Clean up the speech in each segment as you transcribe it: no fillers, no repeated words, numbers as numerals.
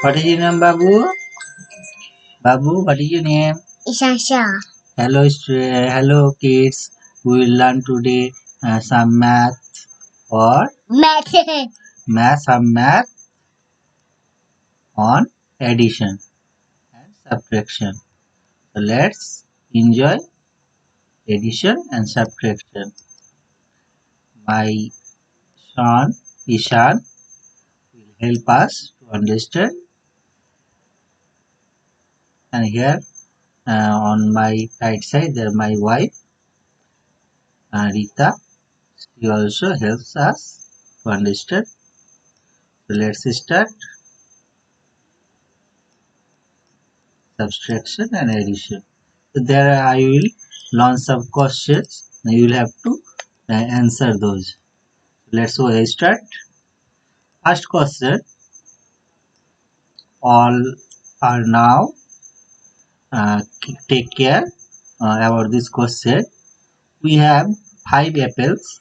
What is your name, Babu? Babu, what is your name? Ishansha. Hello kids. We will learn today some math or Math. some math on addition and subtraction. So let's enjoy addition and subtraction. My son Ishan will help us to understand. And here on my right side there my wife Rita. She also helps us to understand. So let's start subtraction and addition. So there I will launch some questions. Now you will have to answer those. Let's go start. First question. All are now take care about this question. We have 5 apples.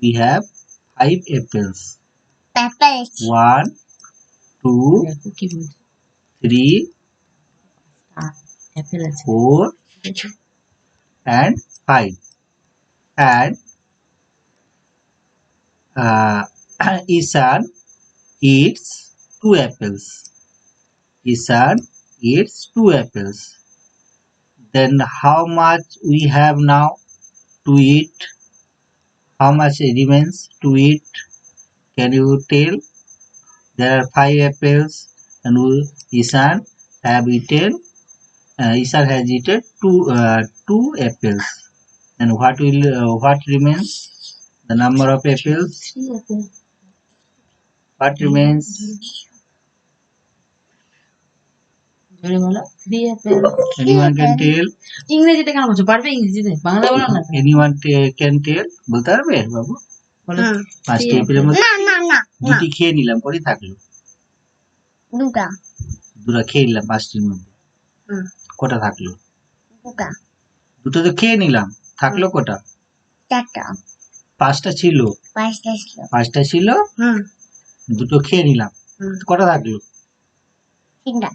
We have 5 apples. Peppers. 1, 2, 3, 4, and 5. And uh, Ishan eats 2 apples. Ishan eats 2 apples. Then how much we have now to eat? How much remains to eat? Can you tell? There are 5 apples and Ishan have eaten. Ishan has eaten two apples. And what remains? The number of apples. What remains? Anyone can tell? ইংরেজিতে কেন বলছো? পারবে ইংরেজিতে? বাংলা বলো না। Anyone can tell? বলতে পারবে বাবু? বলো। 5টি অ্যাপেলের মধ্যে না। দুটি খেয়ে নিলাম, কটি থাকলো? দুটো খেয়ে নিলাম 5টির মধ্যে। কটা থাকলো? দুটো তো খেয়ে নিলাম, থাকলো কটা? 4টা। 5টা ছিল। 5টা ছিল, দুটো খেয়ে নিলাম, কটা থাকলো? 3টা।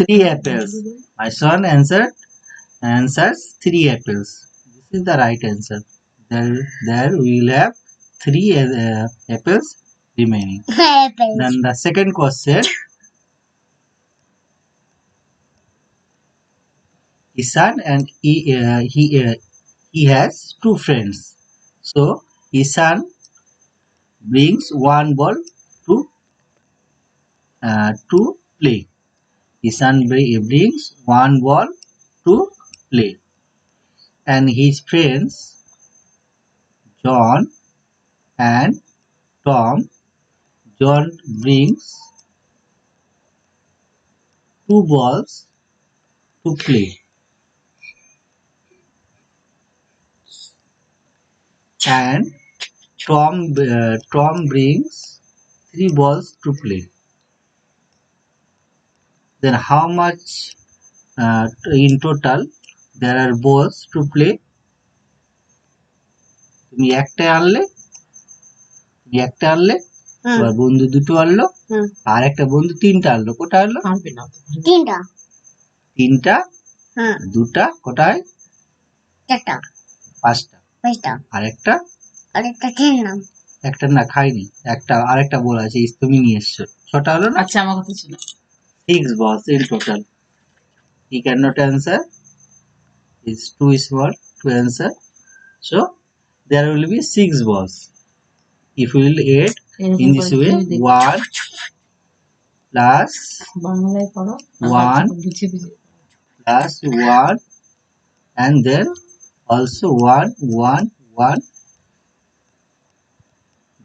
3 apples. My son answers 3 apples. This is the right answer. There we will have 3 apples remaining. Then the second question. Ishan and he has 2 friends. So Ishan brings 1 ball to play. Ishan brings 1 ball to play, and his friends John and Tom. John brings 2 balls to play, and Tom brings 3 balls to play. Then how much in total there are balls to play? তুমি একটা আনলে, এবার বন্ধু দুটো আনলো, আর একটা বন্ধু 3টা আনলো। কোটা আনলো? 3টা, 2টা, কোটায়? 4টা। 5টা। আর একটা খেললাম। একটা না, খাইনি। আরেকটা বল আছে, তুমি নিয়ে এসছো। 6টা হলো না? আচ্ছা, আমার কথা ছিল। 6 balls in total. He cannot answer. It's too small to answer. So there will be 6 balls. If we will add in this way, 1 plus বাংলায় পড়ো। 1 plus 1 and then also 1, 1, 1.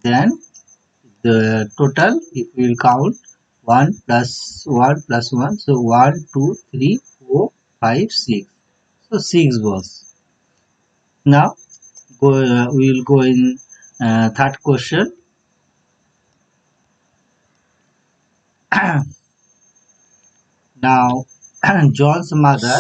Then the total, if we will count 1 plus 1 plus 1, so 1, 2, 3, 4, 5, 6. So 6 balls. Now we will go in third question. Now John's mother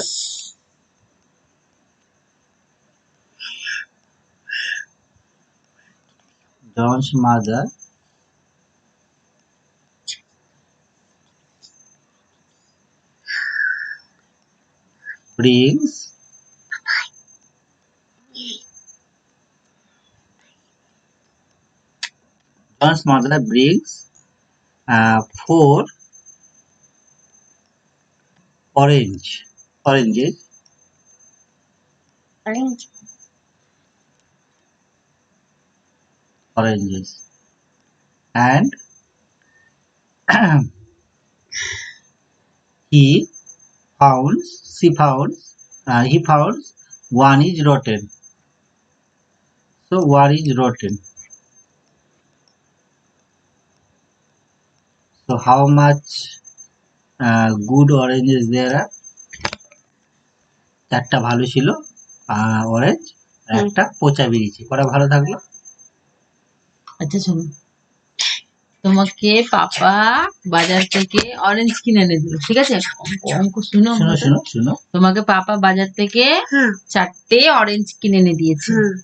brings John's mother brings 4 oranges Orange. and he founds one is rotten. So one is rotten. So how much good oranges there are? 4টা ভালো ছিল orange আর একটা পচা বেরিয়েছে। কটা ভালো থাকলো? আচ্ছা শোনো, তোমাকে পাপা বাজার থেকে অরেঞ্জ কিনে এনে দিল, ঠিক আছে? অঙ্ক শুনো শুনো আমাকে। শুনো শুনো তোমাকে পাপা বাজার থেকে হুম 4টে অরেঞ্জ কিনে এনে দিয়েছে। হুম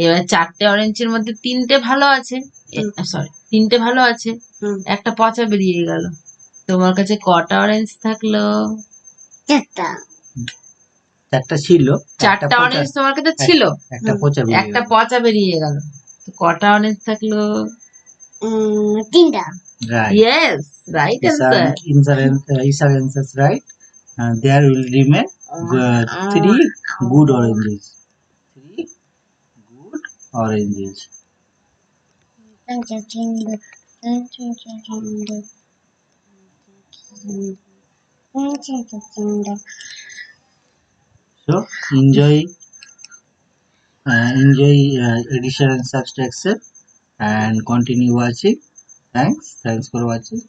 এবার 4টে অরেঞ্জের মধ্যে 3টে ভালো আছে, সরি 3টে ভালো আছে, হুম একটা পচা বেরিয়ে গেল। তোমার কাছে কটা অরেঞ্জ থাকলো? চারটা 4টা ছিল, একটা 4টা পচা অরেঞ্জ তোমার কাছে ছিল, একটা পচা বেরিয়ে একটা গেল। পচা বেরিয়ে গেল, তো কটা অরেঞ্জ থাকলো? তিনটা Right. Yes, right answer. Is our answers right? There will remain 3 good oranges. 3 good oranges. So enjoy addition and subtraction and continue watching. Thanks for watching.